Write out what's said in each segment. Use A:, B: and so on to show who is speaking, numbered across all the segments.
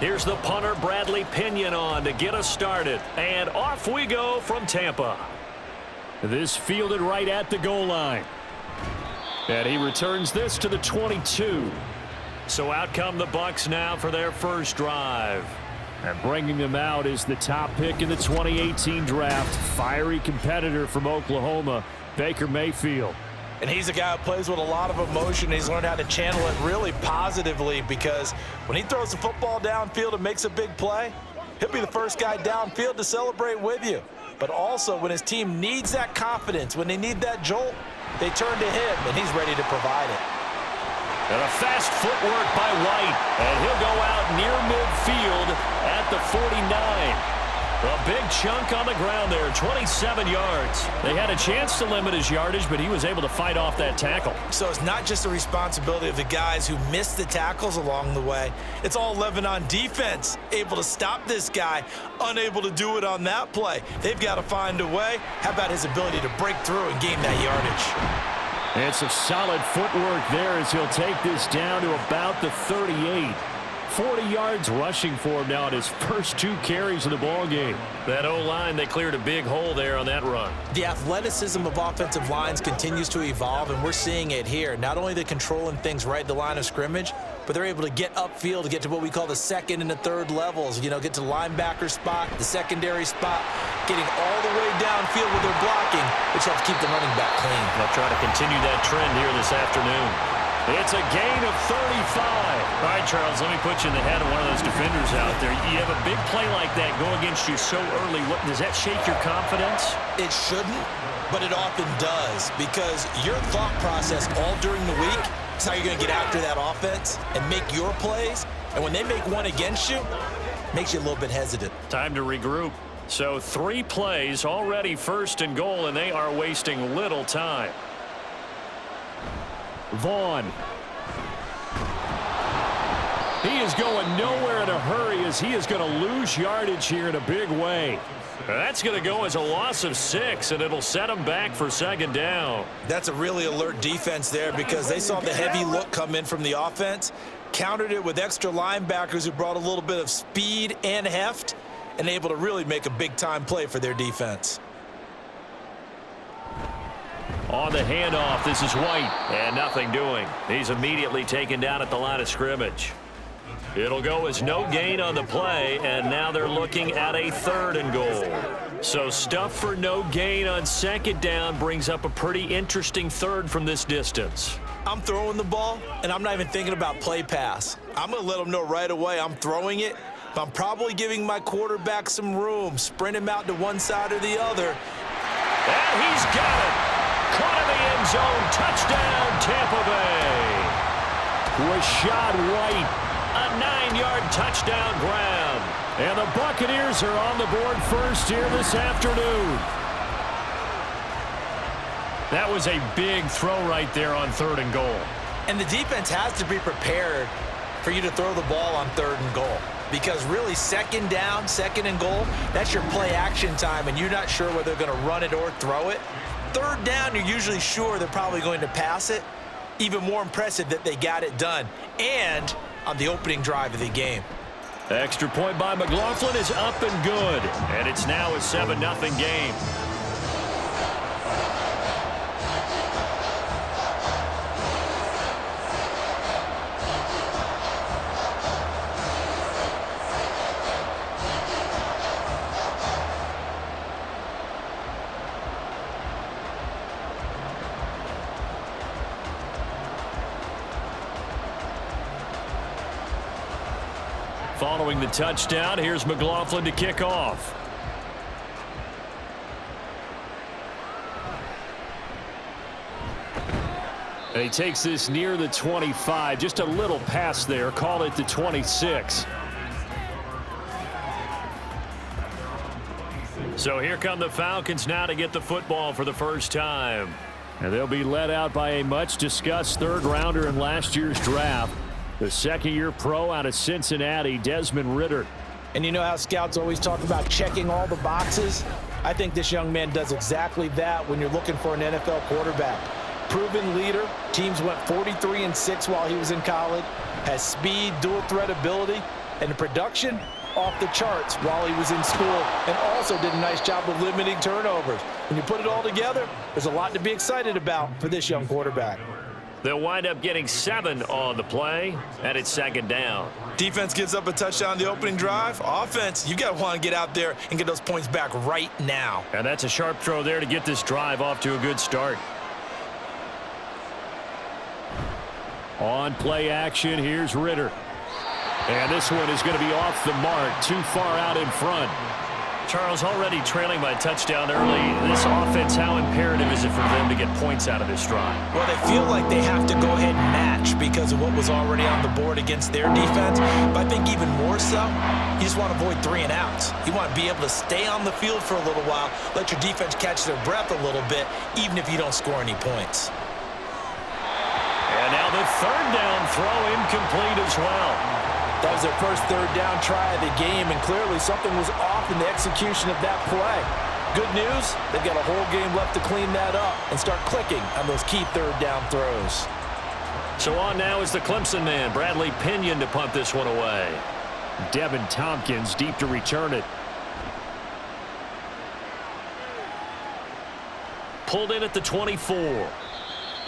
A: Here's the punter, Bradley Pinion, on to get us started. And off we go from Tampa. This fielded right at the goal line. And he returns this to the 22. So out come the Bucs now for their first drive. And bringing them out is the top pick in the 2018 draft, fiery competitor from Oklahoma, Baker Mayfield.
B: And he's a guy who plays with a lot of emotion. He's learned how to channel it really positively, because when he throws the football downfield and makes a big play, he'll be the first guy downfield to celebrate with you. But also, when his team needs that confidence, when they need that jolt, they turn to him, and he's ready to provide it.
A: And a fast footwork by White, and he'll go out near midfield at the 49. A big chunk on the ground there, 27 yards. They had a chance to limit his yardage, but he was able to fight off that tackle.
B: So it's not just the responsibility of the guys who missed the tackles along the way. It's all 11 on defense, able to stop this guy, unable to do it on that play. They've got to find a way. How about his ability to break through and gain that yardage?
A: It's a solid footwork there as he'll take this down to about the 38. 40 yards rushing for him now at his first 2 carries of the ball game. That O-line, they cleared a big hole there on that run.
B: The athleticism of offensive lines continues to evolve, and we're seeing it here. Not only they're controlling things right at the line of scrimmage, but they're able to get upfield to get to what we call the second and the third levels. You know, get to the linebacker spot, the secondary spot, getting all the way downfield with their blocking, which helps keep the running back clean.
A: They'll try to continue that trend here this afternoon. It's a gain of 35. All right, Charles, let me put you in the head of one of those defenders out there. You have a big play like that go against you so early. Does that shake your confidence?
B: It shouldn't, but it often does, because your thought process all during the week is how you're going to get after that offense and make your plays. And when they make one against you, it makes you a little bit hesitant.
A: Time to regroup. So 3 plays, already first and goal, and they are wasting little time. Vaughn. He is going nowhere in a hurry as he is going to lose yardage here in a big way. That's going to go as a loss of 6, and it'll set him back for second down.
B: That's a really alert defense there, because they saw the heavy look come in from the offense, countered it with extra linebackers who brought a little bit of speed and heft, and able to really make a big-time play for their defense.
A: On the handoff, this is White, and nothing doing. He's immediately taken down at the line of scrimmage. It'll go as no gain on the play, and now they're looking at a 3rd and goal. So stuff for no gain on second down brings up a pretty interesting 3rd from this distance.
B: I'm throwing the ball, and I'm not even thinking about play pass. I'm going to let them know right away I'm throwing it, but I'm probably giving my quarterback some room, sprint him out to one side or the other.
A: And he's got it. Caught in the end zone. Touchdown, Tampa Bay. Rashad White, a 9-yard touchdown grab. And the Buccaneers are on the board first here this afternoon. That was a big throw right there on 3rd and goal.
B: And the defense has to be prepared for you to throw the ball on 3rd and goal, because really second down, 2nd and goal, that's your play action time, and you're not sure whether they're going to run it or throw it. 3rd down, you're usually sure they're probably going to pass it. Even more impressive that they got it done, and on the opening drive of the game.
A: Extra point by McLaughlin is up and good, and it's now a 7-0 game. Following the touchdown, here's McLaughlin to kick off. And he takes this near the 25. Just a little pass there. Call it the 26. So here come the Falcons now to get the football for the first time. And they'll be led out by a much-discussed 3rd rounder in last year's draft. The 2nd-year pro out of Cincinnati, Desmond Ridder.
B: And you know how scouts always talk about checking all the boxes? I think this young man does exactly that when you're looking for an NFL quarterback. Proven leader. Teams went 43-6 while he was in college. Has speed, dual threat ability. And the production, off the charts while he was in school, and also did a nice job of limiting turnovers. When you put it all together, there's a lot to be excited about for this young quarterback.
A: They'll wind up getting 7 on the play, and it's second down.
B: Defense gives up a touchdown the opening drive. Offense, you got to want to get out there and get those points back right now.
A: And that's a sharp throw there to get this drive off to a good start. On play action, here's Ritter. And this one is going to be off the mark, too far out in front. Charles, already trailing by a touchdown early. This offense, how imperative is it for them to get points out of this drive?
B: Well, they feel like they have to go ahead and match because of what was already on the board against their defense. But I think even more so, you just want to avoid 3 and outs. You want to be able to stay on the field for a little while, let your defense catch their breath a little bit, even if you don't score any points.
A: And now the third down throw incomplete as well.
B: That was their first third down try of the game, and clearly something was off in the execution of that play. Good news, they've got a whole game left to clean that up and start clicking on those key third down throws.
A: So on now is the Clemson man, Bradley Pinion, to punt this one away. Devin Tompkins deep to return it. Pulled in at the 24.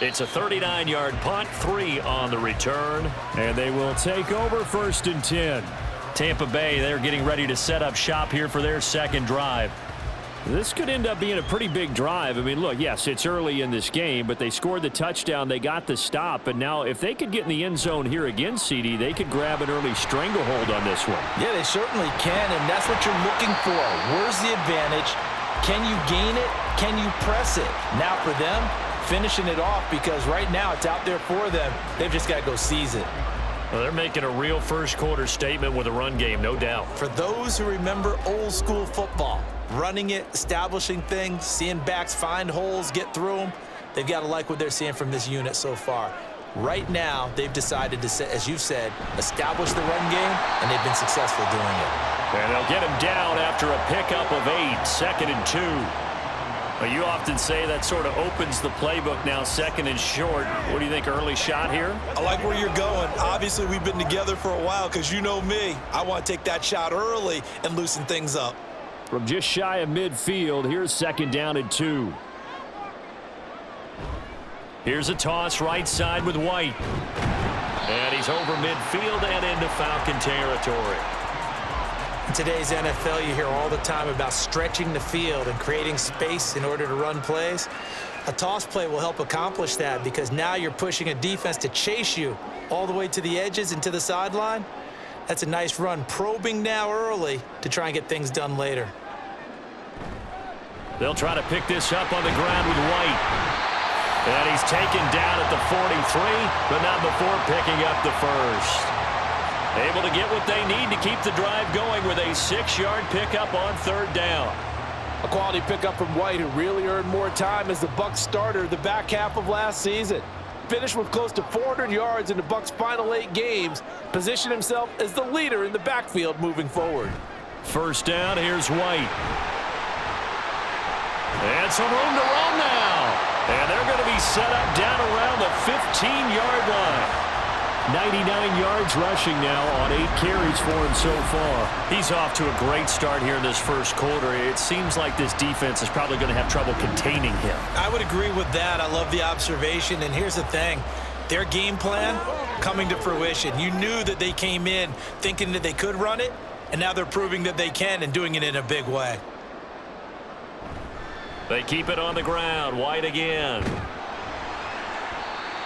A: It's a 39-yard punt, 3 on the return, and they will take over 1st and 10. Tampa Bay, they're getting ready to set up shop here for their second drive. This could end up being a pretty big drive. I mean, look, yes, it's early in this game, but they scored the touchdown, they got the stop, and now if they could get in the end zone here again, CD, they could grab an early stranglehold on this one.
B: Yeah, they certainly can, and that's what you're looking for. Where's the advantage? Can you gain it? Can you press it? Now for them, finishing it off, because right now it's out there for them. They've just got to go seize it.
A: Well, they're making a real first quarter statement with a run game, no doubt.
B: For those who remember old school football, running it, establishing things, seeing backs find holes, get through them, they've got to like what they're seeing from this unit so far. Right now, they've decided to, as you said, establish the run game, and they've been successful doing it.
A: And they'll get him down after a pickup of 8, 2nd and 2. You often say that sort of opens the playbook now, 2nd and short. What do you think, early shot here?
B: I like where you're going. Obviously, we've been together for a while because you know me. I want to take that shot early and loosen things up.
A: From just shy of midfield, here's 2nd down and 2. Here's a toss right side with White. And he's over midfield and into Falcon territory.
B: In today's NFL, you hear all the time about stretching the field and creating space in order to run plays. A toss play will help accomplish that because now you're pushing a defense to chase you all the way to the edges and to the sideline. That's a nice run, probing now early to try and get things done later.
A: They'll try to pick this up on the ground with White. And he's taken down at the 43, but not before picking up the first. Able to get what they need to keep the drive going with a 6-yard pickup on 3rd down.
C: A quality pickup from White, who really earned more time as the Bucs starter the back half of last season. Finished with close to 400 yards in the Bucs' final 8 games. Positioned himself as the leader in the backfield moving forward.
A: 1st down, here's White. And some room to run now. And they're going to be set up down around the 15-yard line. 99 yards rushing now on 8 carries for him so far. He's off to a great start here in this first quarter. It seems like this defense is probably going to have trouble containing him.
B: I would agree with that. I love the observation. And here's the thing. Their game plan coming to fruition. You knew that they came in thinking that they could run it, and now they're proving that they can and doing it in a big way.
A: They keep it on the ground. White again.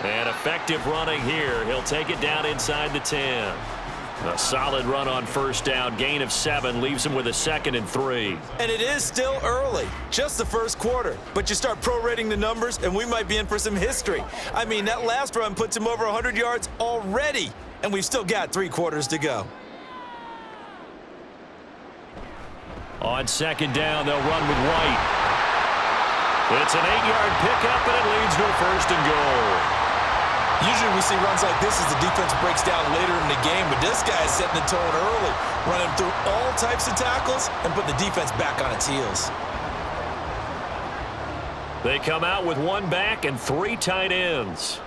A: And effective running here. He'll take it down inside the 10. A solid run on 1st down. Gain of 7 leaves him with a 2nd and 3.
B: And it is still early. Just the first quarter. But you start prorating the numbers, and we might be in for some history. I mean, that last run puts him over 100 yards already. And we've still got 3 quarters to go.
A: On 2nd down, they'll run with White. It's an 8-yard pickup, and it leads to a 1st and goal.
B: Usually we see runs like this as the defense breaks down later in the game, but this guy is setting the tone early, running through all types of tackles and putting the defense back on its heels.
A: They come out with 1 back and 3 tight ends.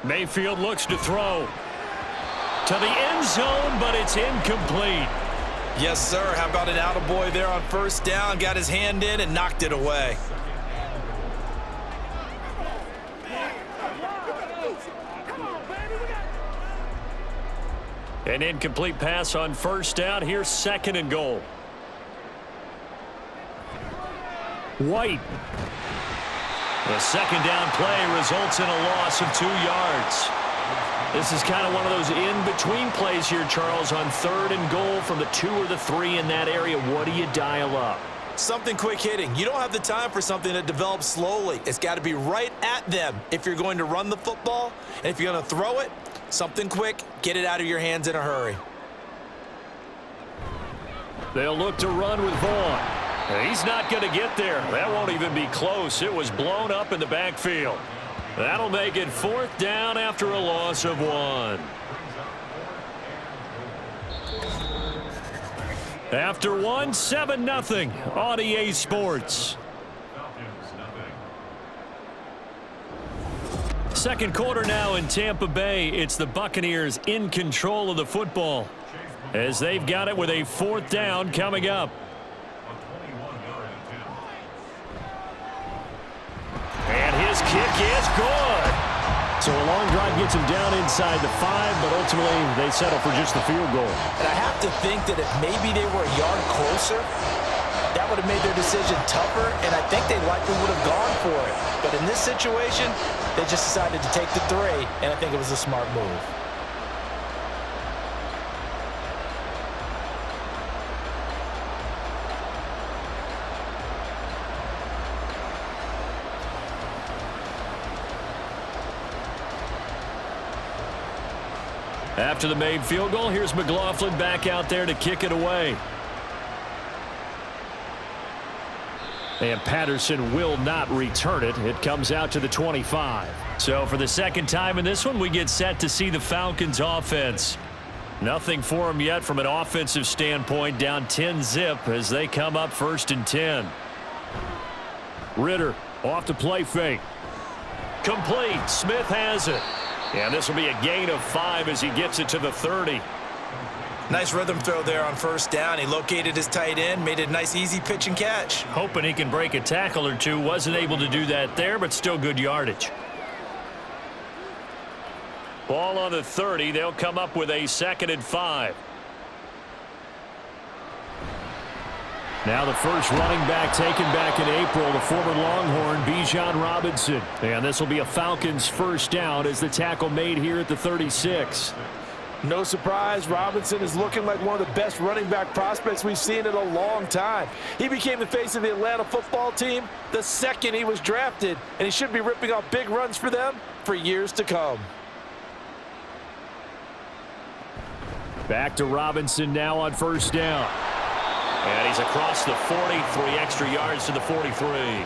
A: Mayfield looks to throw. To the end zone, but it's incomplete.
B: Yes, sir. How about an attaboy there on first down? Got his hand in and knocked it away.
A: An incomplete pass on first down. Here's 2nd and goal. White. The 2nd down play results in a loss of 2 yards. This is kind of one of those in-between plays here, Charles, on 3rd and goal from the 2 or the 3 in that area. What do you dial up?
B: Something quick hitting. You don't have the time for something that develops slowly. It's got to be right at them if you're going to run the football. And if you're going to throw it, something quick, get it out of your hands in a hurry.
A: They'll look to run with Vaughn. He's not going to get there. That won't even be close. It was blown up in the backfield. That'll make it 4th down after a loss of 1. After 1, 7-0 on EA Sports. Second quarter now in Tampa Bay. It's the Buccaneers in control of the football as they've got it with a 4th down coming up. And his kick is good. So a long drive gets him down inside the 5, but ultimately they settle for just the field goal.
B: And I have to think that if maybe they were a yard closer, that would have made their decision tougher, and I think they likely would have gone for it. But in this situation, they just decided to take the 3, and I think it was a smart move.
A: After the made field goal, here's McLaughlin back out there to kick it away. And Patterson will not return it. It comes out to the 25. So for the 2nd time in this one, we get set to see the Falcons offense. Nothing for them yet from an offensive standpoint, down 10-zip as they come up 1st and 10. Ritter off the play fake. Complete. Smith has it. And this will be a gain of 5 as he gets it to the 30.
B: Nice rhythm throw there on first down. He located his tight end, made a nice easy pitch and catch.
A: Hoping he can break a tackle or two. Wasn't able to do that there, but still good yardage. Ball on the 30. They'll come up with a 2nd and 5. Now the first running back taken back in April, the former Longhorn, Bijan Robinson. And this will be a Falcons 1st down as the tackle made here at the 36.
C: No surprise, Robinson is looking like one of the best running back prospects we've seen in a long time. He became the face of the Atlanta football team the second he was drafted, and he should be ripping off big runs for them for years to come.
A: Back to Robinson now on 1st down. And he's across the 40, 3 extra yards to the 43.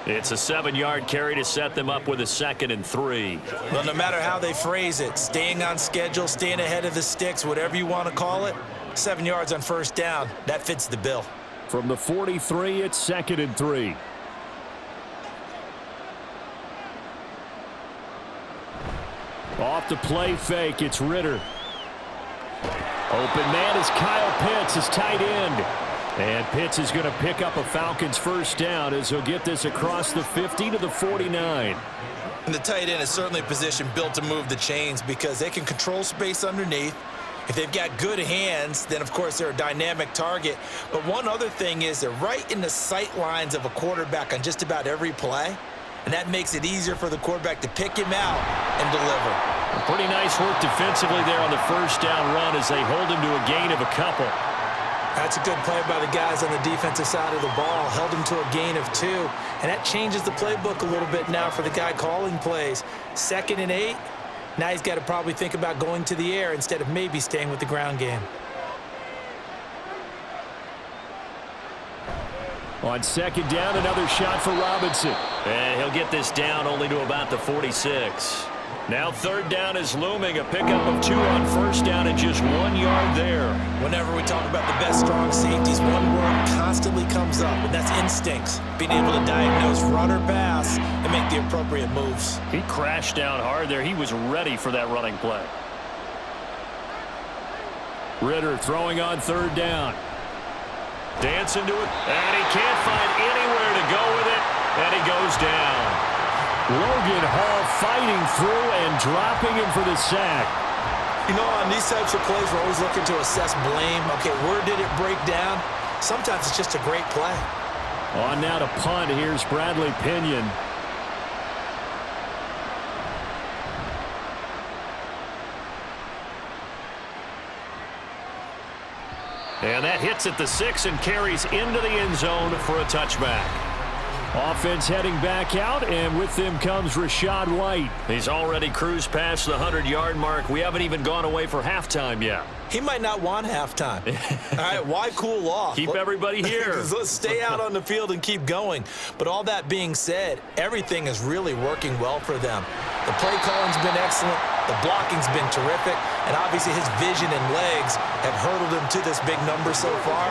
A: It's a 7-yard carry to set them up with a 2nd and 3.
B: Well, no matter how they phrase it, staying on schedule, staying ahead of the sticks, whatever you want to call it, 7 yards on 1st down, that fits the bill.
A: From the 43, it's 2nd and 3. Off the play fake, it's Ritter. Open man is Kyle Pitts, his tight end. And Pitts is going to pick up a Falcons 1st down as he'll get this across the 50 to the 49.
B: And the tight end is certainly a position built to move the chains because they can control space underneath. If they've got good hands, then, of course, they're a dynamic target. But one other thing is they're right in the sight lines of a quarterback on just about every play. And that makes it easier for the quarterback to pick him out and deliver.
A: Pretty nice work defensively there on the 1st down run as they hold him to a gain of a couple.
B: That's a good play by the guys on the defensive side of the ball. Held him to a gain of 2. And that changes the playbook a little bit now for the guy calling plays. 2nd and 8. Now he's got to probably think about going to the air instead of maybe staying with the ground game.
A: On 2nd down, another shot for Robinson. And he'll get this down only to about the 46. Now third down is looming. A pickup of 2 on first down and just 1 yard there.
B: Whenever we talk about the best strong safeties, one word constantly comes up, and that's instincts. Being able to diagnose run or pass and make the appropriate moves.
A: He crashed down hard there. He was ready for that running play. Ritter throwing on third down. Dancing to it, and he can't find anywhere to go with it, and he goes down. Logan Hall fighting through and dropping him for the sack.
B: You know, on these types of plays, we're always looking to assess blame. Okay, where did it break down? Sometimes it's just a great play.
A: On now to punt. Here's Bradley Pinion. And that hits at the 6 and carries into the end zone for a touchback. Offense heading back out, and with them comes Rachaad White. He's already cruised past the 100-yard mark. We haven't even gone away for halftime yet.
B: He might not want halftime. All right, why cool off?
A: Keep everybody here.
B: Let's stay out on the field and keep going. But all that being said, everything is really working well for them. The play calling's been excellent. The blocking's been terrific. And obviously his vision and legs have hurdled him to this big number so far.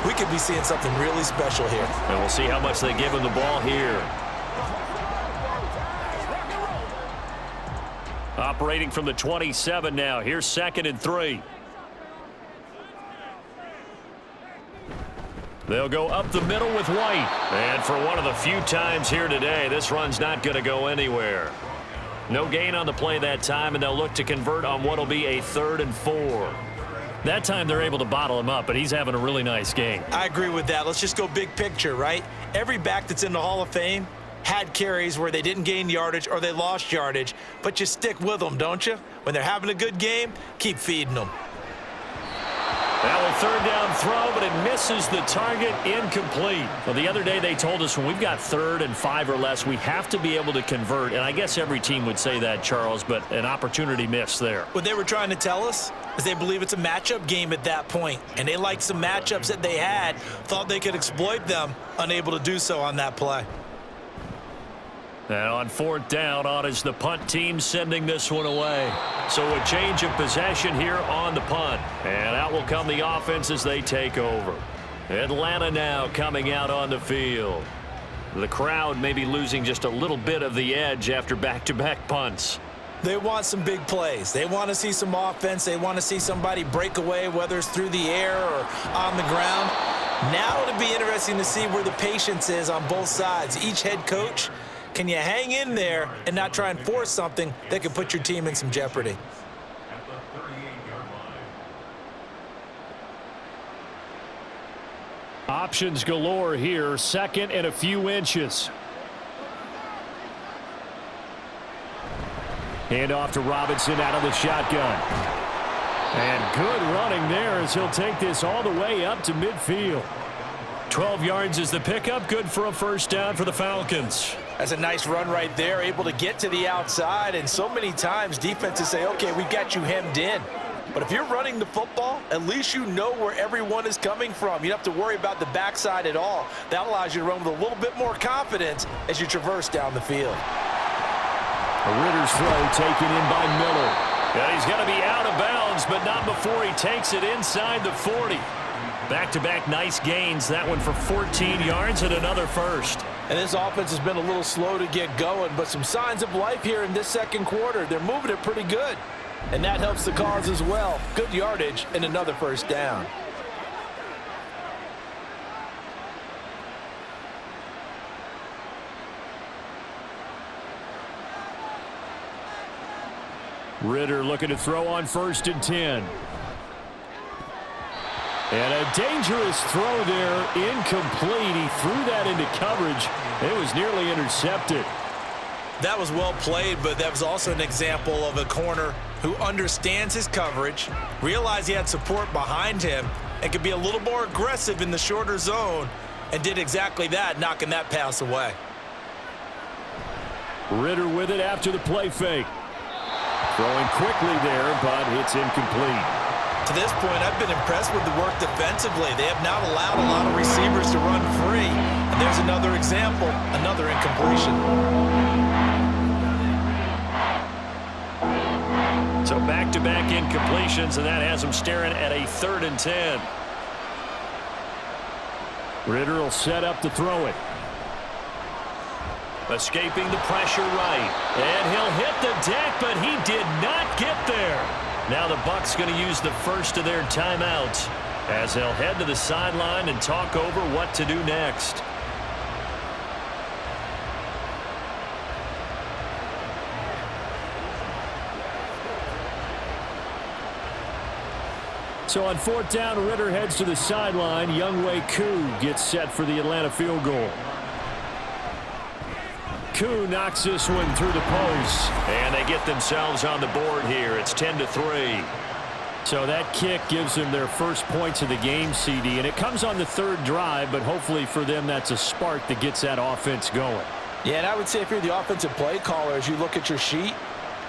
B: We could be seeing something really special here.
A: And we'll see how much they give him the ball here. Operating from the 27 now. Here's 2nd and 3. They'll go up the middle with White. And for one of the few times here today, this run's not going to go anywhere. No gain on the play that time, and they'll look to convert on what will be a 3rd and 4. That time they're able to bottle him up, but he's having a really nice game.
B: I agree with that. Let's just go big picture, right? Every back that's in the Hall of Fame had carries where they didn't gain yardage or they lost yardage, but you stick with them, don't you? When they're having a good game, keep feeding them.
A: Now a 3rd down throw, but it misses the target, incomplete. Well, the other day they told us when we've got 3rd and 5 or less, we have to be able to convert. And I guess every team would say that, Charles, but an opportunity missed there.
B: What they were trying to tell us is they believe it's a matchup game at that point. And they liked some matchups that they had, thought they could exploit them, unable to do so on that play.
A: And on 4th down, on is the punt team sending this one away. So a change of possession here on the punt. And out will come the offense as they take over. Atlanta now coming out on the field. The crowd may be losing just a little bit of the edge after back-to-back punts.
B: They want some big plays. They want to see some offense. They want to see somebody break away, whether it's through the air or on the ground. Now it'll be interesting to see where the patience is on both sides. Each head coach, can you hang in there and not try and force something that could put your team in some jeopardy?
A: Options galore here. 2nd and a few inches. Hand off to Robinson out of the shotgun. And good running there as he'll take this all the way up to midfield. 12 yards is the pickup. Good for a 1st down for the Falcons.
B: That's a nice run right there, able to get to the outside. And so many times defenses say, okay, we got you hemmed in. But if you're running the football, at least you know where everyone is coming from. You don't have to worry about the backside at all. That allows you to run with a little bit more confidence as you traverse down the field.
A: A Ritter's throw taken in by Miller. And he's going to be out of bounds, but not before he takes it inside the 40. Back-to-back nice gains. That one for 14 yards and another 1st.
C: And this offense has been a little slow to get going, but some signs of life here in this 2nd quarter. They're moving it pretty good. And that helps the cause as well. Good yardage and another 1st down.
A: Ritter looking to throw on 1st and 10. And a dangerous throw there, incomplete. He threw that into coverage. It was nearly intercepted.
B: That was well played, but that was also an example of a corner who understands his coverage, realized he had support behind him, and could be a little more aggressive in the shorter zone, and did exactly that, knocking that pass away.
A: Ritter with it after the play fake. Throwing quickly there, but it's incomplete.
B: To this point, I've been impressed with the work defensively. They have not allowed a lot of receivers to run free. And there's another example, another incompletion.
A: back-to-back incompletions, and that has him staring at a 3rd and 10. Ritter will set up to throw it. Escaping the pressure right. And he'll hit the deck, but he did not get there. Now the Bucs going to use the first of their timeouts as they'll head to the sideline and talk over what to do next. So on 4th down, Ritter heads to the sideline. Younghoe Koo gets set for the Atlanta field goal. Koo knocks this one through the post. And they get themselves on the board here. It's 10-3. So that kick gives them their first points of the game, CD. And it comes on the 3rd drive, but hopefully for them that's a spark that gets that offense going.
C: Yeah, and I would say if you're the offensive play caller, as you look at your sheet,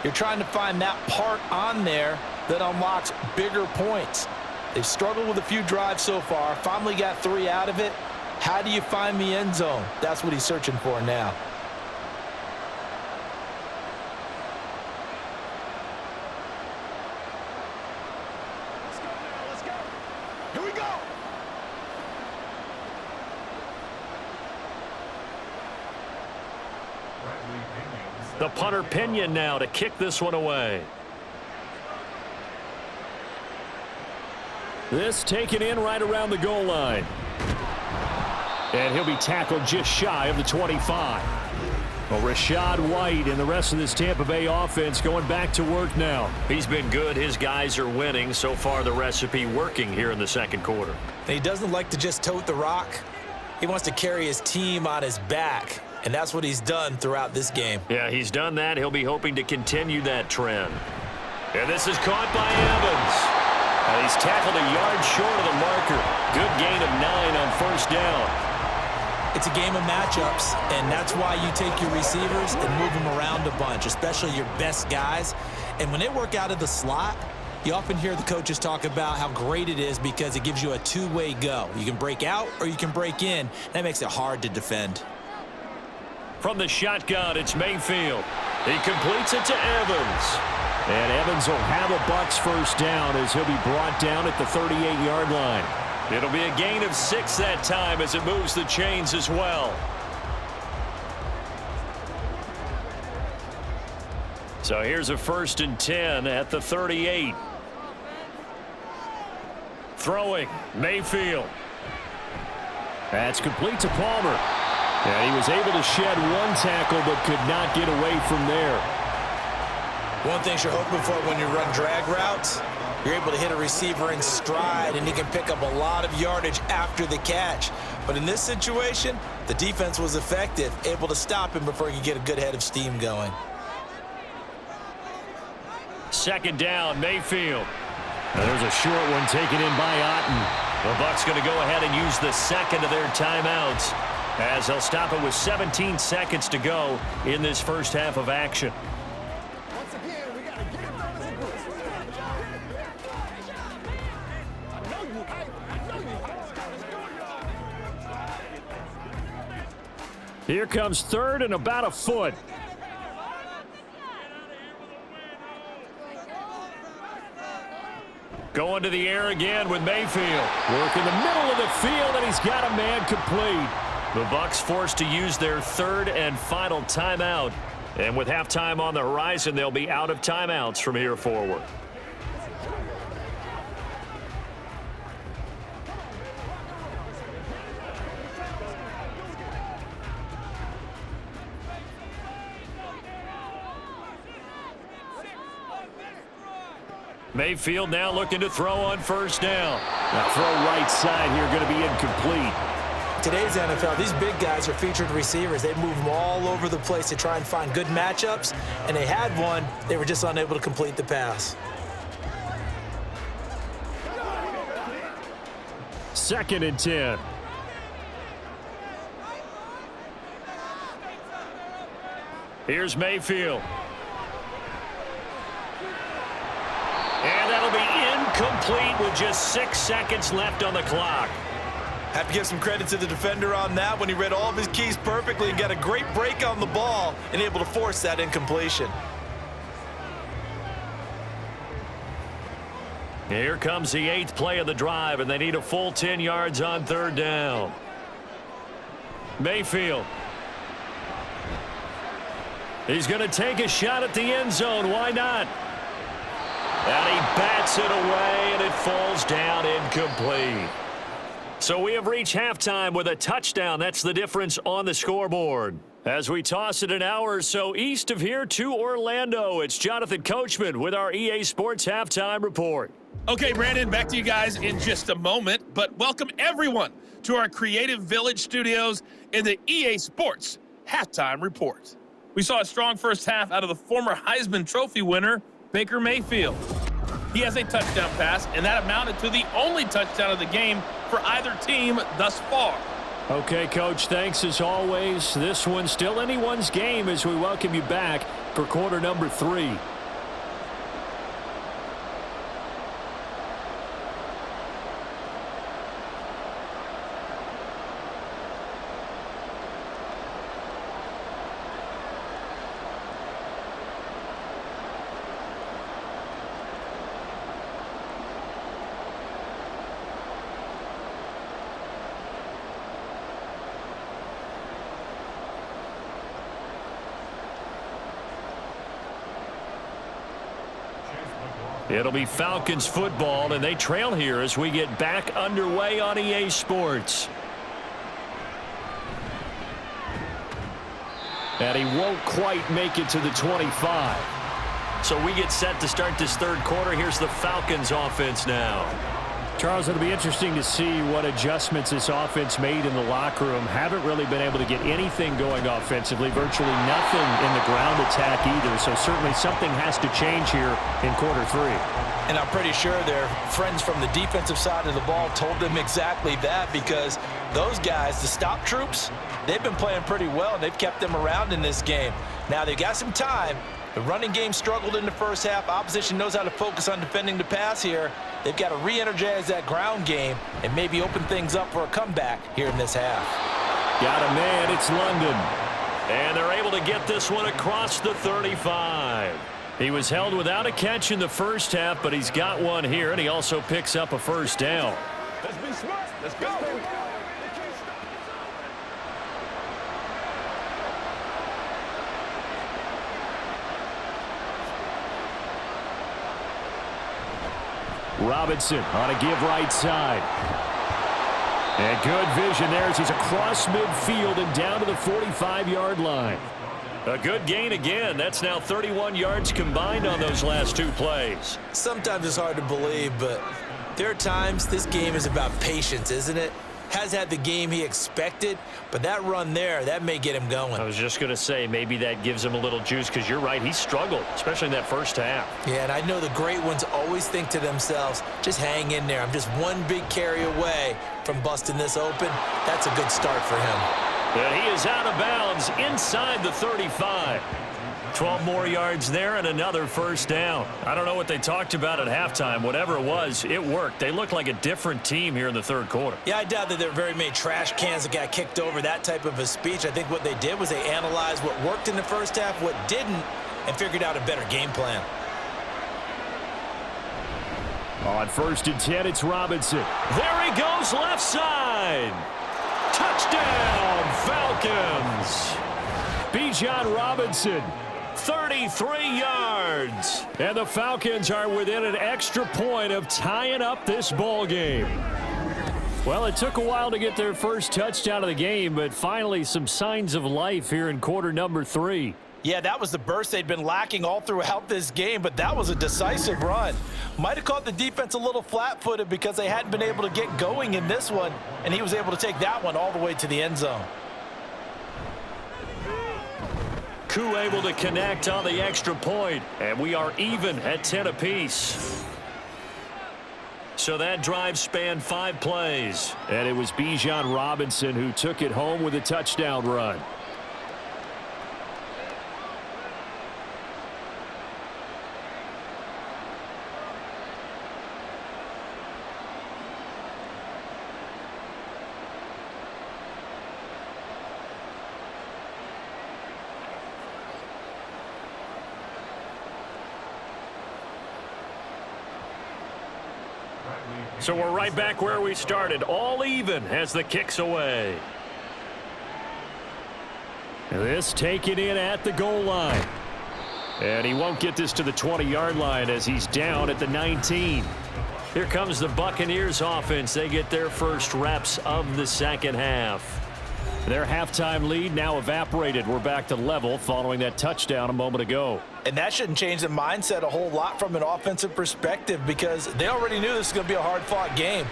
C: you're trying to find that part on there that unlocks bigger points. They've struggled with a few drives so far. Finally got 3 out of it. How do you find the end zone? That's what he's searching for now.
D: Let's go. Here we go.
A: The punter Pinion now to kick this one away. This taken in right around the goal line. And he'll be tackled just shy of the 25. Well, Rachaad White and the rest of this Tampa Bay offense going back to work now. He's been good. His guys are winning. So far, the recipe working here in the 2nd quarter.
B: He doesn't like to just tote the rock. He wants to carry his team on his back, and that's what he's done throughout this game.
A: Yeah, he's done that. He'll be hoping to continue that trend. And this is caught by Evans. And he's tackled a yard short of the marker. Good gain of 9 on 1st down.
B: It's a game of matchups, and that's why you take your receivers and move them around a bunch, especially your best guys. And when they work out of the slot, you often hear the coaches talk about how great it is because it gives you a 2-way go. You can break out or you can break in. That makes it hard to defend.
A: From the shotgun, it's Mayfield. He completes it to Evans. And Evans will have a Bucs 1st down as he'll be brought down at the 38-yard line. It'll be a gain of 6 that time as it moves the chains as well. So here's a 1st and 10 at the 38. Throwing, Mayfield. That's complete to Palmer. And he was able to shed 1 tackle but could not get away from there.
B: One thing you're hoping for when you run drag routes, you're able to hit a receiver in stride, and he can pick up a lot of yardage after the catch. But in this situation, the defense was effective, able to stop him before he could get a good head of steam going.
A: 2nd down, Mayfield. Now there's a short one taken in by Otten. The Bucs going to go ahead and use the 2nd of their timeouts as they'll stop it with 17 seconds to go in this first half of action. Here comes 3rd and about a foot. Going to the air again with Mayfield. Work in the middle of the field, and he's got a man complete. The Bucs forced to use their 3rd and final timeout. And with halftime on the horizon, they'll be out of timeouts from here forward. Mayfield now looking to throw on 1st down. That throw right side here going to be incomplete.
B: Today's NFL, these big guys are featured receivers. They move them all over the place to try and find good matchups, and they had one. They were just unable to complete the pass.
A: 2nd and 10. Here's Mayfield. And that'll be incomplete with just 6 seconds left on the clock.
B: Have to give some credit to the defender on that when he read all of his keys perfectly and got a great break on the ball and able to force that incompletion.
A: Here comes the 8th play of the drive, and they need a full 10 yards on 3rd down. Mayfield. He's going to take a shot at the end zone. Why not? And he bats it away, and it falls down incomplete. So we have reached halftime with a touchdown. That's the difference on the scoreboard. As we toss it an hour or so east of here to Orlando, it's Jonathan Coachman with our EA Sports Halftime Report.
E: Okay, Brandon, back to you guys in just a moment, but welcome everyone to our Creative Village studios in the EA Sports Halftime Report. We saw a strong first half out of the former Heisman Trophy winner, Baker Mayfield. He has a touchdown pass, and that amounted to the only touchdown of the game for either team thus far.
A: Okay, Coach, thanks as always. This one's still anyone's game as we welcome you back for quarter number 3. It'll be Falcons football, and they trail here as we get back underway on EA Sports. And he won't quite make it to the 25. So we get set to start this 3rd quarter. Here's the Falcons offense now. Charles, it'll be interesting to see what adjustments this offense made in the locker room. Haven't really been able to get anything going offensively, virtually nothing in the ground attack either. So certainly something has to change here in quarter 3.
B: And I'm pretty sure their friends from the defensive side of the ball told them exactly that, because those guys, the stop troops, they've been playing pretty well, and they've kept them around in this game. Now, they've got some time. The running game struggled in the first half. Opposition knows how to focus on defending the pass here. They've got to re-energize that ground game and maybe open things up for a comeback here in this half.
A: Got a man. It's London. And they're able to get this one across the 35. He was held without a catch in the first half, but he's got one here, and he also picks up a first down.
D: Let's be smart. Let's go.
A: Robinson on a give right side. And good vision there as he's across midfield and down to the 45-yard line. A good gain again. That's now 31 yards combined on those last 2 plays.
B: Sometimes it's hard to believe, but there are times this game is about patience, isn't it? Has had the game he expected, but that run there, that may get him going.
A: I was just going to say maybe that gives him a little juice, because you're right, he struggled, especially in that first half.
B: Yeah, and I know the great ones always think to themselves, just hang in there. I'm just one big carry away from busting this open. That's a good start for him.
A: And he is out of bounds inside the 35. 12 more yards there and another first down. I don't know what they talked about at halftime. Whatever it was, it worked. They look like a different team here in the 3rd quarter.
B: Yeah, I doubt that there were very many trash cans that got kicked over, that type of a speech. I think what they did was they analyzed what worked in the first half, what didn't, and figured out a better game plan.
A: On 1st and 10, it's Robinson. There he goes, left side. Touchdown, Falcons. Bijan Robinson. 33 yards. And the Falcons are within an extra point of tying up this ball game. Well, it took a while to get their first touchdown of the game, but finally some signs of life here in quarter number 3.
C: Yeah, that was the burst they'd been lacking all throughout this game, but that was a decisive run. Might have caught the defense a little flat-footed because they hadn't been able to get going in this one, and he was able to take that one all the way to the end zone.
A: Koo able to connect on the extra point, and we are even at 10 apiece. So that drive spanned 5 plays, and it was Bijan Robinson who took it home with a touchdown run. So we're right back where we started, all even as the kick's away. This taken in at the goal line. And he won't get this to the 20-yard line as he's down at the 19. Here comes the Buccaneers offense. They get their first reps of the second half. Their halftime lead now evaporated. We're back to level following that touchdown a moment ago.
B: And that shouldn't change the mindset a whole lot from an offensive perspective because they already knew this was going to be a hard-fought game.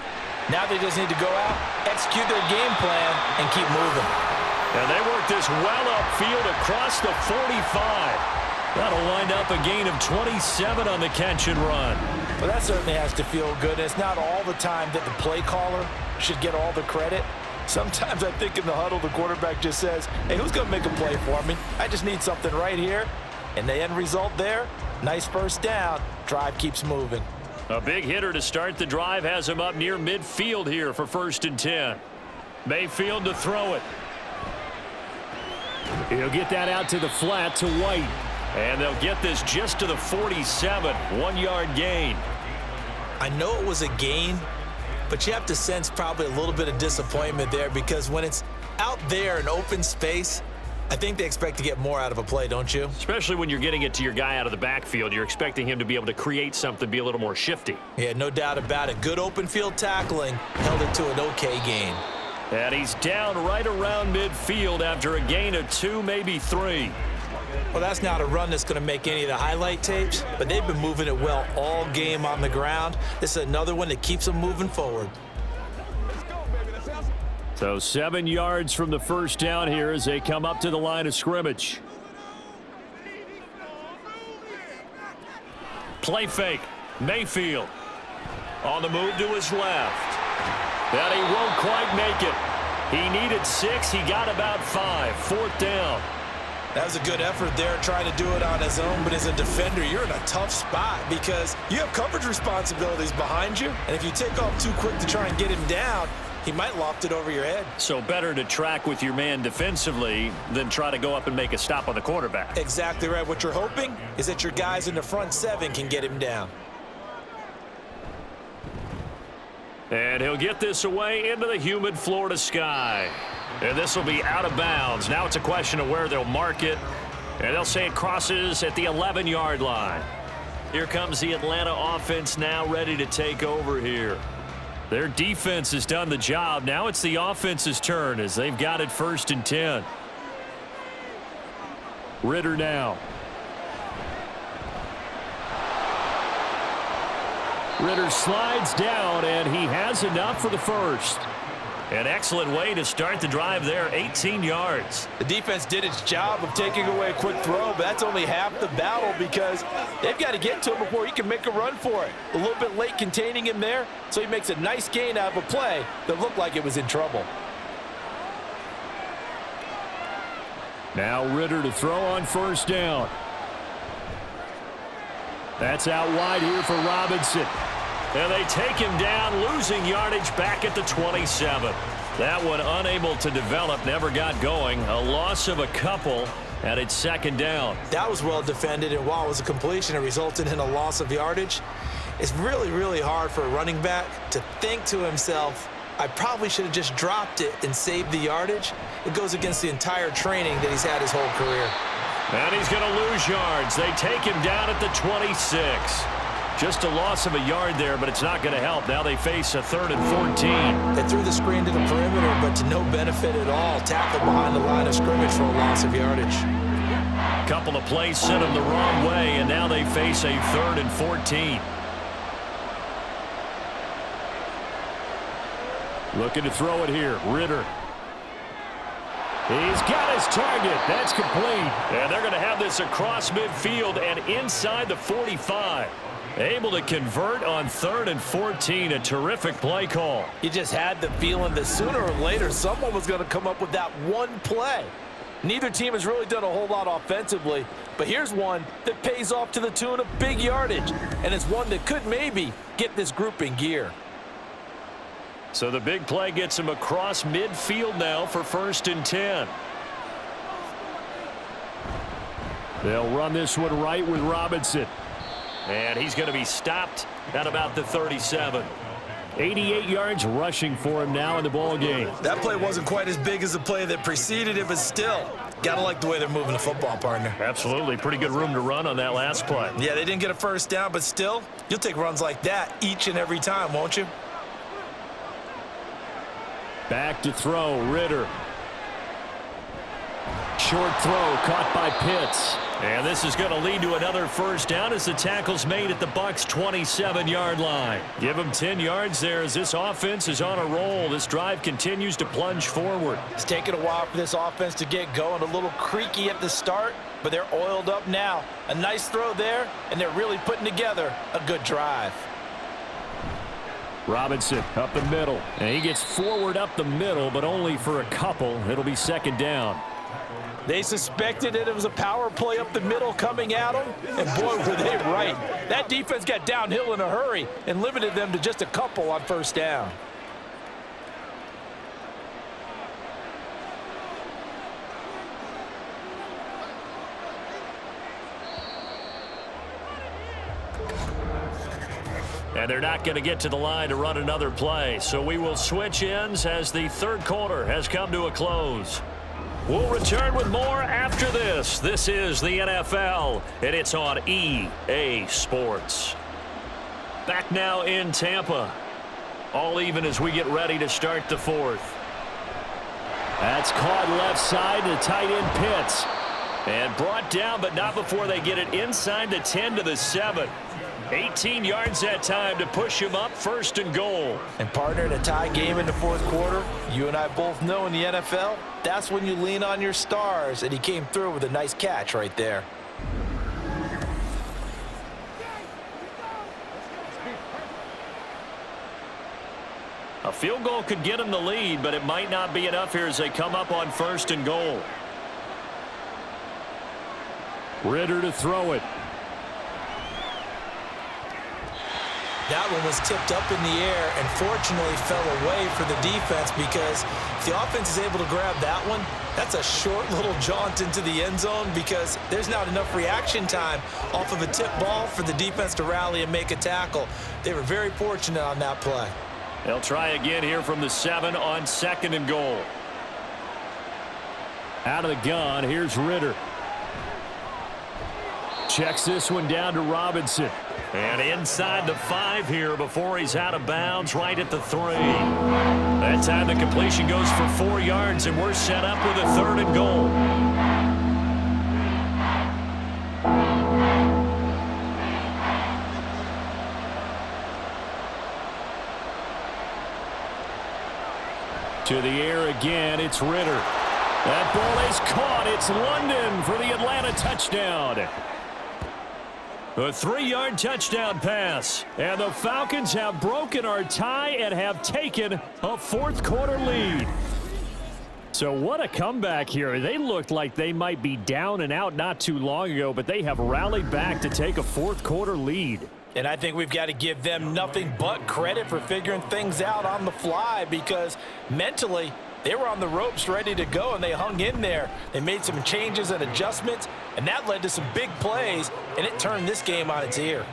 B: Now they just need to go out, execute their game plan, and keep moving.
A: And they work this well upfield across the 45. That'll wind up a gain of 27 on the catch and run.
B: Well, that certainly has to feel good. It's not all the time that the play caller should get all the credit. Sometimes I think in the huddle, the quarterback just says, hey, who's going to make a play for me? I just need something right here. And the end result there, nice first down. Drive keeps moving.
A: A big hitter to start the drive has him up near midfield here for 1st and 10. Mayfield to throw it. He'll get that out to the flat to White. And they'll get this just to the 47, 1-yard gain.
B: I know it was a gain, but you have to sense probably a little bit of disappointment there because when it's out there in open space, I think they expect to get more out of a play, don't you?
A: Especially when you're getting it to your guy out of the backfield. You're expecting him to be able to create something, be a little more shifty.
B: Yeah, no doubt about it. Good open field tackling held it to an okay gain.
A: And he's down right around midfield after a gain of 2, maybe 3.
B: Well, that's not a run that's going to make any of the highlight tapes, but they've been moving it well all game on the ground. This is another one that keeps them moving forward.
A: So 7 yards from the first down here as they come up to the line of scrimmage. Play fake. Mayfield on the move to his left. And he won't quite make it. He needed 6. He got about 5. 4th down.
B: That was a good effort there trying to do it on his own, but as a defender, you're in a tough spot because you have coverage responsibilities behind you, and if you take off too quick to try and get him down, he might loft it over your head.
A: So better to track with your man defensively than try to go up and make a stop on the quarterback.
B: Exactly right. What you're hoping is that your guys in the front 7 can get him down.
A: And he'll get this away into the humid Florida sky. And this will be out of bounds. Now it's a question of where they'll mark it. And they'll say it crosses at the 11-yard line. Here comes the Atlanta offense now ready to take over here. Their defense has done the job. Now it's the offense's turn as they've got it 1st and 10. Ritter now. Ritter slides down, and he has enough for the first. An excellent way to start the drive there, 18 yards.
C: The defense did its job of taking away a quick throw, but that's only half the battle because they've got to get to him before he can make a run for it. A little bit late containing him there, so he makes a nice gain out of a play that looked like it was in trouble.
A: Now Ritter to throw on 1st down. That's out wide here for Robinson. And they take him down, losing yardage back at the 27. That one unable to develop, never got going. A loss of a couple, and it's 2nd down.
B: That was well defended, and while it was a completion, it resulted in a loss of yardage. It's really, really hard for a running back to think to himself, I probably should have just dropped it and saved the yardage. It goes against the entire training that he's had his whole career.
A: And he's going to lose yards. They take him down at the 26. Just a loss of a yard there, but it's not going to help. Now they face a 3rd and 14.
B: They threw the screen to the perimeter, but to no benefit at all. Tackled behind the line of scrimmage for a loss of yardage.
A: Couple of plays sent them the wrong way, and now they face a 3rd and 14. Looking to throw it here. Ritter. He's got his target. That's complete. And they're going to have this across midfield and inside the 45. Able to convert on 3rd and 14. A terrific play call.
C: You just had the feeling that sooner or later someone was going to come up with that one play. Neither team has really done a whole lot offensively, but here's one that pays off to the tune of big yardage, and it's one that could maybe get this group in gear.
A: So the big play gets him across midfield now for 1st and 10. They'll run this one right with Robinson. And he's going to be stopped at about the 37. 88 yards rushing for him now in the ball game.
B: That play wasn't quite as big as the play that preceded it, but still, got to like the way they're moving the football, partner.
A: Absolutely. Pretty good room to run on that last play.
B: Yeah, they didn't get a first down, but still, you'll take runs like that each and every time, won't you?
A: Back to throw, Ritter. Short throw caught by Pitts. And this is going to lead to another first down as the tackle's made at the Bucs' 27-yard line. Give them 10 yards there as this offense is on a roll. This drive continues to plunge forward.
C: It's taken a while for this offense to get going. A little creaky at the start, but they're oiled up now. A nice throw there, and they're really putting together a good drive.
A: Robinson up the middle, and he gets forward up the middle, but only for a couple. It'll be second down.
C: They suspected that it was a power play up the middle coming at them, and boy, were they right. That defense got downhill in a hurry and limited them to just a couple on first down.
A: And they're not going to get to the line to run another play, so we will switch ends as the third quarter has come to a close. We'll return with more after this. This is the NFL, and it's on EA Sports. Back now in Tampa. All even as we get ready to start the fourth. That's caught left side to tight end Pitts. And brought down, but not before they get it inside the 10 to the 7. 18 yards that time to push him up, first and goal.
C: And partner, in a tie game in the fourth quarter, you and I both know in the NFL, that's when you lean on your stars, and he came through with a nice catch right there.
A: A field goal could get him the lead, but it might not be enough here as they come up on first and goal. Ritter to throw it.
B: That one was tipped up in the air and fortunately fell away for the defense, because if the offense is able to grab that one, that's a short little jaunt into the end zone because there's not enough reaction time off of a tip ball for the defense to rally and make a tackle. They were very fortunate on that play.
A: They'll try again here from the 7 on second and goal. Out of the gun, here's Ritter. Checks this one down to Robinson. And inside the 5 here before he's out of bounds, right at the 3. That time the completion goes for 4 yards, and we're set up with a third and goal. To the air again, it's Ritter. That ball is caught. It's London for the Atlanta touchdown. A 3-yard touchdown pass. And the Falcons have broken our tie and have taken a fourth-quarter lead. So what a comeback here. They looked like they might be down and out not too long ago, but they have rallied back to take a fourth-quarter lead.
C: And I think we've got to give them nothing but credit for figuring things out on the fly, because mentally they were on the ropes ready to go, and they hung in there. They made some changes and adjustments, and that led to some big plays, and it turned this game on its ear.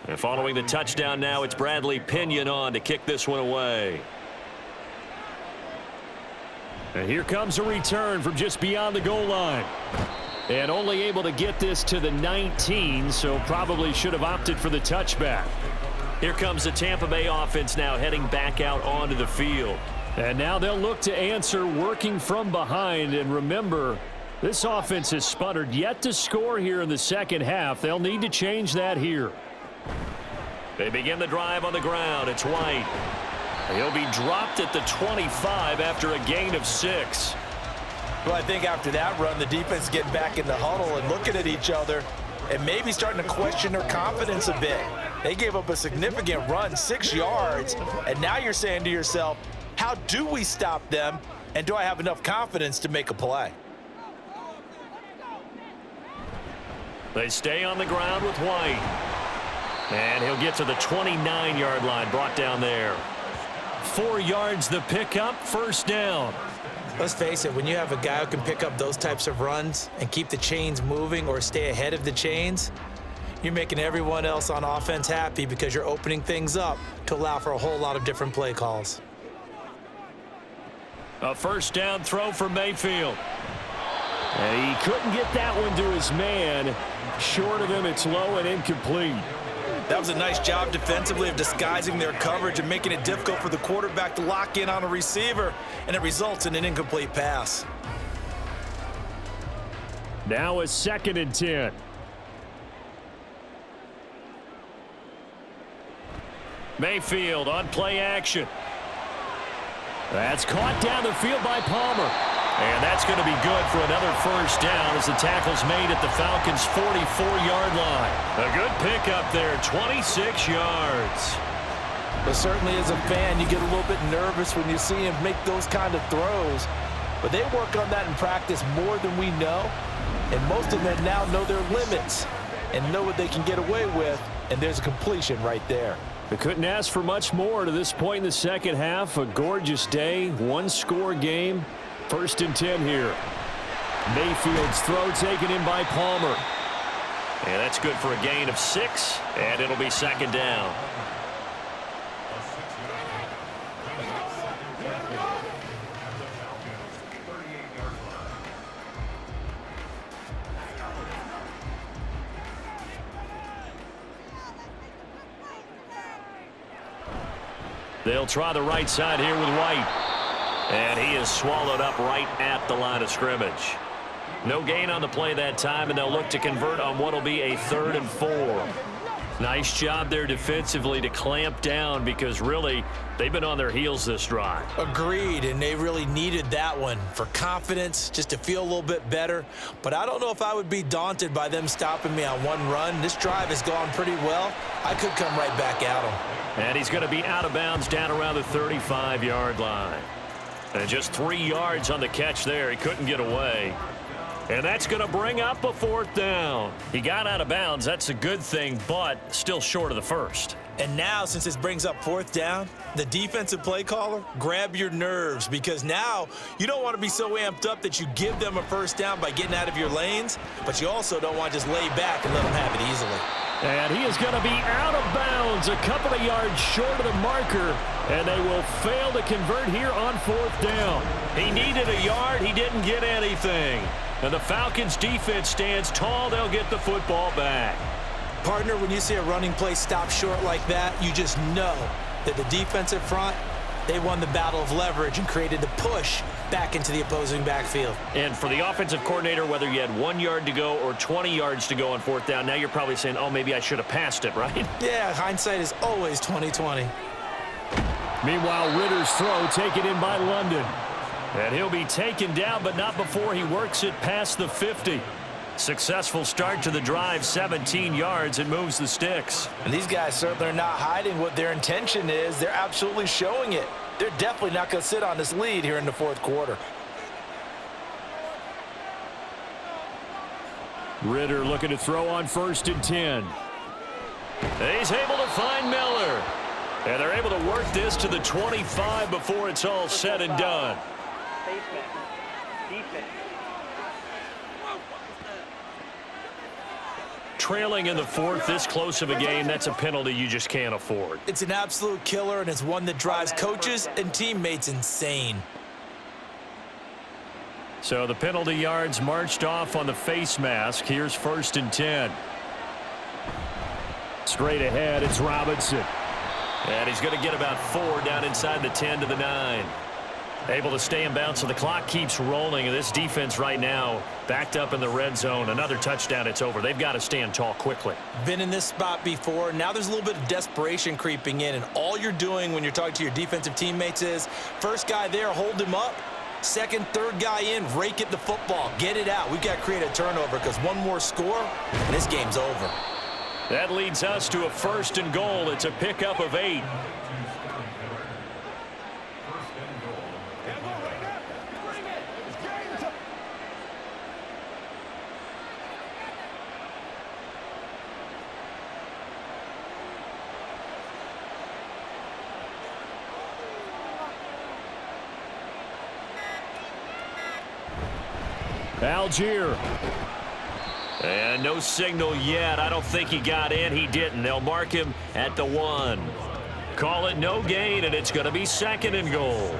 A: And following the touchdown now, it's Bradley Pinion on to kick this one away. And here comes a return from just beyond the goal line. And only able to get this to the 19, so probably should have opted for the touchback. Here comes the Tampa Bay offense now heading back out onto the field. And now they'll look to answer working from behind. And remember, this offense has sputtered yet to score here in the second half. They'll need to change that here. They begin the drive on the ground. It's White. He'll be dropped at the 25 after a gain of 6.
C: Well, I think after that run, the defense getting back in the huddle and looking at each other and maybe starting to question their confidence a bit. They gave up a significant run, 6 yards, and now you're saying to yourself, how do we stop them, and do I have enough confidence to make a play?
A: They stay on the ground with White. And he'll get to the 29-yard line, brought down there. 4 yards the pickup, first down.
B: Let's face it, when you have a guy who can pick up those types of runs and keep the chains moving or stay ahead of the chains, you're making everyone else on offense happy because you're opening things up to allow for a whole lot of different play calls.
A: A first down throw for Mayfield. And he couldn't get that one to his man. Short of him, it's low and incomplete.
C: That was a nice job defensively of disguising their coverage and making it difficult for the quarterback to lock in on a receiver, and it results in an incomplete pass.
A: Now a 2nd and 10. Mayfield on play action. That's caught down the field by Palmer. And that's going to be good for another first down as the tackle's made at the Falcons' 44-yard line. A good pickup there, 26 yards.
C: But certainly as a fan, you get a little bit nervous when you see him make those kind of throws. But they work on that in practice more than we know. And most of them now know their limits and know what they can get away with. And there's a completion right there.
A: They couldn't ask for much more to this point in the second half. A gorgeous day, one-score game. 1st and 10 here. Mayfield's throw taken in by Palmer. And that's good for a gain of 6, and it'll be 2nd down. They'll try the right side here with White. And he is swallowed up right at the line of scrimmage. No gain on the play that time, and they'll look to convert on what will be a 3rd and 4. Nice job there defensively to clamp down because really they've been on their heels this drive.
B: Agreed, and they really needed that one for confidence, just to feel a little bit better. But I don't know if I would be daunted by them stopping me on one run. This drive has gone pretty well. I could come right back at them.
A: And he's going to be out of bounds down around the 35-yard line. And just 3 yards on the catch there. He couldn't get away. And that's going to bring up a 4th down. He got out of bounds. That's a good thing, but still short of the first.
B: And now, since this brings up 4th down, the defensive play caller, grab your nerves, because now you don't want to be so amped up that you give them a first down by getting out of your lanes, but you also don't want to just lay back and let them have it easily.
A: And he is going to be out of bounds a couple of yards short of the marker, and they will fail to convert here on 4th down. He needed a yard. He didn't get anything. And the Falcons defense stands tall. They'll get the football back.
B: Partner, when you see a running play stop short like that, you just know that the defensive front, they won the battle of leverage and created the push back into the opposing backfield.
A: And for the offensive coordinator, whether you had 1 yard to go or 20 yards to go on 4th down, now you're probably saying, oh, maybe I should have passed it, right?
B: Yeah, hindsight is always 20/20.
A: Meanwhile, Ritter's throw taken in by London. And he'll be taken down, but not before he works it past the 50. Successful start to the drive, 17 yards, and moves the sticks.
C: And these guys certainly are not hiding what their intention is. They're absolutely showing it. They're definitely not going to sit on this lead here in the 4th quarter.
A: Ritter looking to throw on 1st and 10. He's able to find Miller. And they're able to work this to the 25 before it's all said and done. Trailing in the 4th, this close of a game, that's a penalty you just can't afford.
B: It's an absolute killer, and it's one that drives coaches and teammates insane.
A: So the penalty yards marched off on the face mask. Here's 1st and 10. Straight ahead, it's Robinson. And he's going to get about 4 down inside the 10 to the 9. Able to stay in bounds, so the clock keeps rolling. And this defense right now backed up in the red zone. Another touchdown, it's over. They've got to stand tall quickly.
B: Been in this spot before. Now there's a little bit of desperation creeping in. And all you're doing when you're talking to your defensive teammates is, first guy there, hold him up. Second, third guy in, rake at the football. Get it out. We've got to create a turnover because one more score, and this game's over.
A: That leads us to a 1st and goal. It's a pickup of 8. Algier. And no signal yet. I don't think he got in. He didn't. They'll mark him at the 1. Call it no gain, and it's going to be 2nd and goal.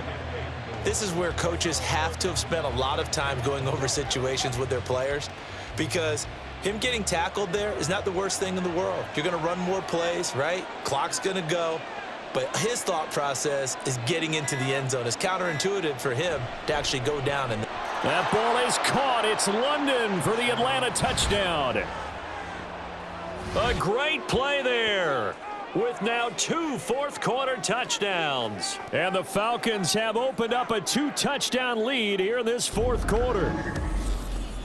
B: This is where coaches have to have spent a lot of time going over situations with their players, because him getting tackled there is not the worst thing in the world. You're going to run more plays, right? Clock's going to go. But his thought process is getting into the end zone. It's counterintuitive for him to actually go down. And
A: that ball is caught. It's London for the Atlanta touchdown. A great play there, with now 2 fourth-quarter touchdowns. And the Falcons have opened up a 2-touchdown lead here in this 4th quarter.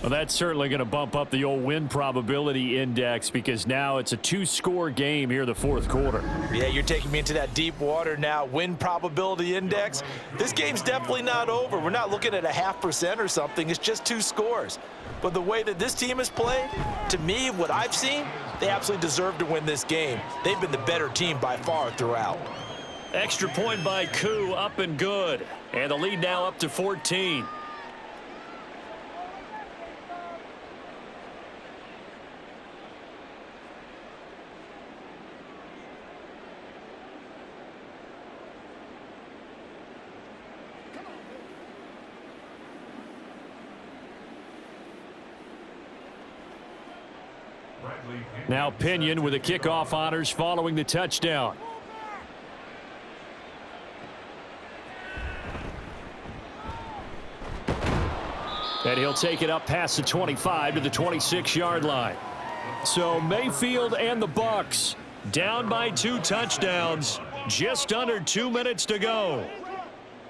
A: Well, that's certainly going to bump up the old win probability index, because now it's a 2-score game here in the 4th quarter.
C: Yeah, you're taking me into that deep water now. Win probability index. This game's definitely not over. We're not looking at a 0.5% or something. It's just 2 scores. But the way that this team has played, to me, what I've seen, they absolutely deserve to win this game. They've been the better team by far throughout.
A: Extra point by Koo, up and good. And the lead now up to 14. Now Pinion with the kickoff honors following the touchdown. And he'll take it up past the 25 to the 26-yard line. So Mayfield and the Bucs down by 2 touchdowns. Just under 2 minutes to go.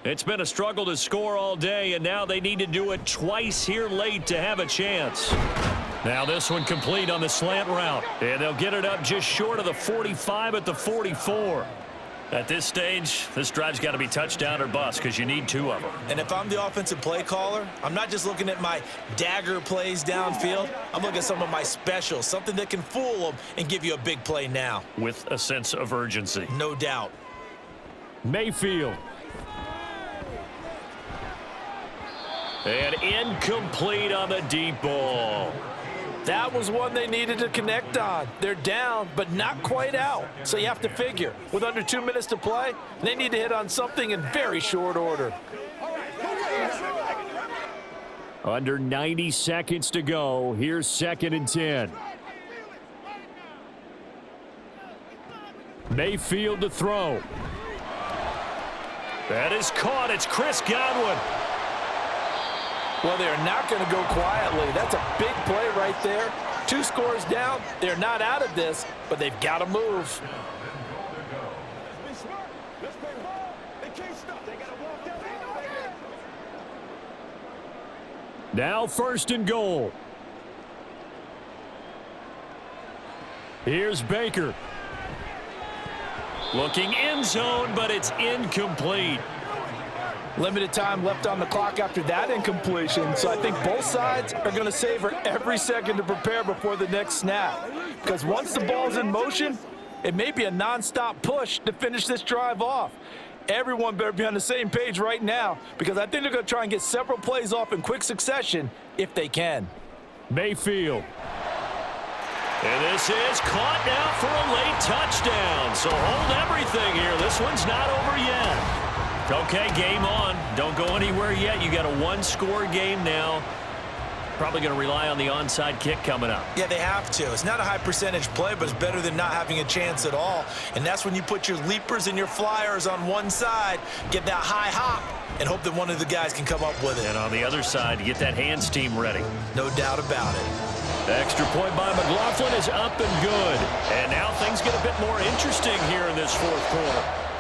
A: It's been a struggle to score all day, and now they need to do it twice here late to have a chance. Now this one complete on the slant route, and they'll get it up just short of the 45 at the 44. At this stage, this drive's got to be touchdown or bust, because you need 2 of them.
B: And if I'm the offensive play caller, I'm not just looking at my dagger plays downfield. I'm looking at some of my specials, something that can fool them and give you a big play now.
A: With a sense of urgency.
B: No doubt.
A: Mayfield. And incomplete on the deep ball.
C: That was one they needed to connect on. They're down, but not quite out. So you have to figure, with under 2 minutes to play, they need to hit on something in very short order.
A: Under 90 seconds to go. Here's 2nd and 10. Mayfield to throw. That is caught. It's Chris Godwin.
C: Well, they're not going to go quietly. That's a big play right there. 2 scores down. They're not out of this, but they've got to move.
A: Now 1st and goal. Here's Baker. Looking end zone, but it's incomplete.
C: Limited time left on the clock after that incompletion, so I think both sides are going to savor every second to prepare before the next snap. Because once the ball's in motion, it may be a nonstop push to finish this drive off. Everyone better be on the same page right now, because I think they're going to try and get several plays off in quick succession if they can.
A: Mayfield. And this is caught now for a late touchdown. So hold everything here. This one's not over yet. Okay, game on. Don't go anywhere yet. You got a 1-score game now. Probably going to rely on the onside kick coming up.
B: Yeah, they have to. It's not a high percentage play, but it's better than not having a chance at all. And that's when you put your leapers and your flyers on one side, get that high hop, and hope that one of the guys can come up with it.
A: And on the other side, get that hands team ready.
B: No doubt about it.
A: The extra point by McLaughlin is up and good. And now things get a bit more interesting here in this 4th quarter.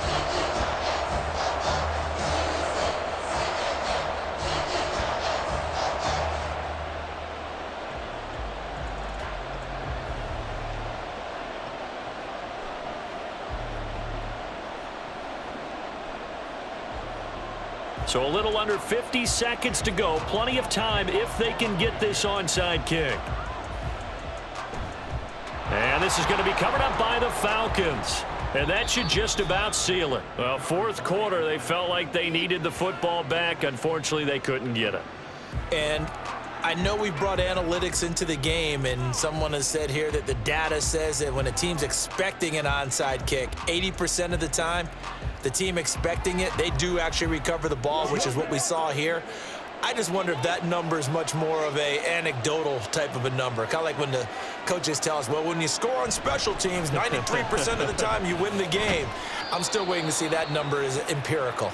A: So a little under 50 seconds to go. Plenty of time if they can get this onside kick. And this is going to be covered up by the Falcons. And that should just about seal it. Well, 4th quarter, they felt like they needed the football back. Unfortunately, they couldn't get it.
B: And I know we brought analytics into the game, and someone has said here that the data says that when a team's expecting an onside kick, 80% of the time, the team expecting it, they do actually recover the ball, which is what we saw here. I just wonder if that number is much more of a anecdotal type of a number. Kind of like when the coaches tell us, well, when you score on special teams, 93% of the time you win the game. I'm still waiting to see that number is empirical.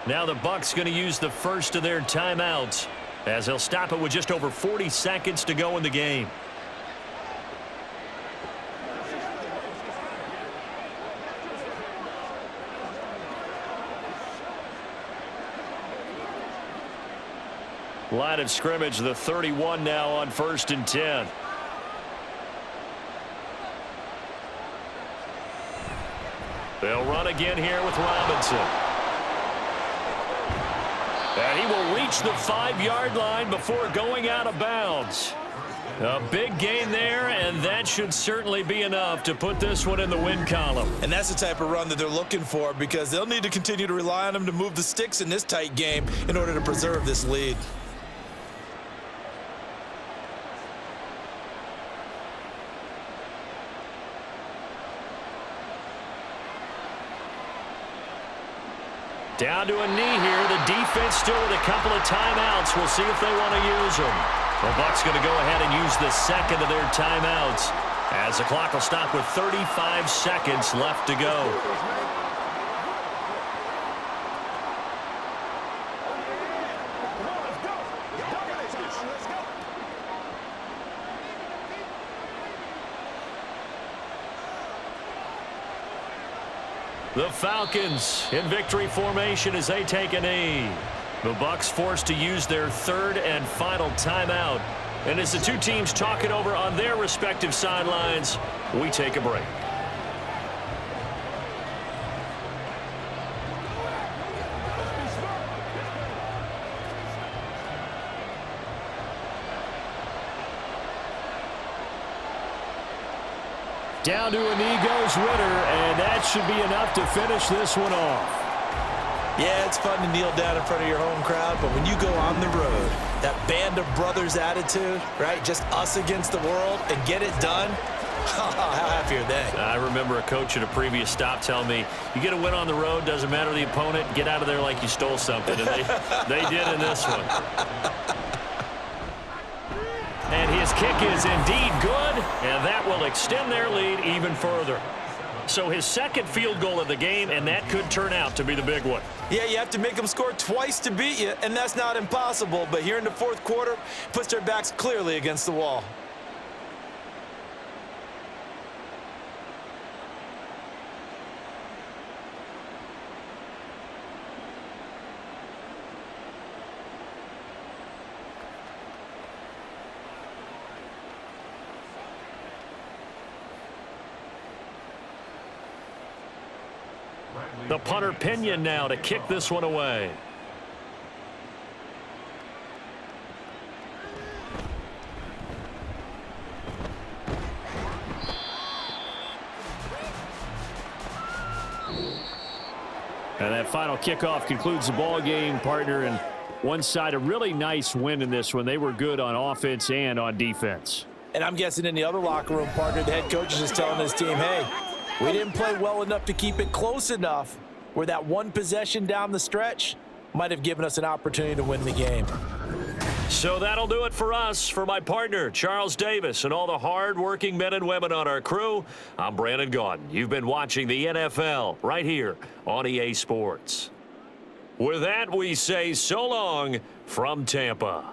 A: Now the Bucs going to use the first of their timeouts as they'll stop it with just over 40 seconds to go in the game. Line of scrimmage, the 31 now on 1st and 10. They'll run again here with Robinson. And he will reach the 5-yard line before going out of bounds. A big gain there, and that should certainly be enough to put this one in the win column.
B: And that's the type of run that they're looking for, because they'll need to continue to rely on him to move the sticks in this tight game in order to preserve this lead.
A: Down to a knee here. The defense still with a couple of timeouts. We'll see if they want to use them. The Bucs going to go ahead and use the second of their timeouts as the clock will stop with 35 seconds left to go. The Falcons in victory formation as they take a knee. The Bucs forced to use their third and final timeout. And as the two teams talk it over on their respective sidelines, we take a break. Down to a knee goes Ritter, and that should be enough to finish this one off.
B: Yeah, it's fun to kneel down in front of your home crowd, but when you go on the road, that band of brothers attitude, right, just us against the world, and get it done, how happy are they?
A: I remember a coach at a previous stop telling me, you get a win on the road, doesn't matter the opponent, get out of there like you stole something, and they did in this one. And his kick is indeed good, and that will extend their lead even further. So his second field goal of the game, and that could turn out to be the big one.
B: Yeah, you have to make them score twice to beat you, and that's not impossible. But here in the fourth quarter, puts their backs clearly against the wall.
A: The punter Pinion now to kick this one away. And that final kickoff concludes the ball game, partner. And one side, a really nice win in this one. They were good on offense and on defense.
B: And I'm guessing in the other locker room, partner, the head coach is just telling his team, hey, we didn't play well enough to keep it close enough where that one possession down the stretch might have given us an opportunity to win the game.
A: So that'll do it for us. For my partner, Charles Davis, and all the hard-working men and women on our crew, I'm Brandon Gaudin. You've been watching the NFL right here on EA Sports. With that, we say so long from Tampa.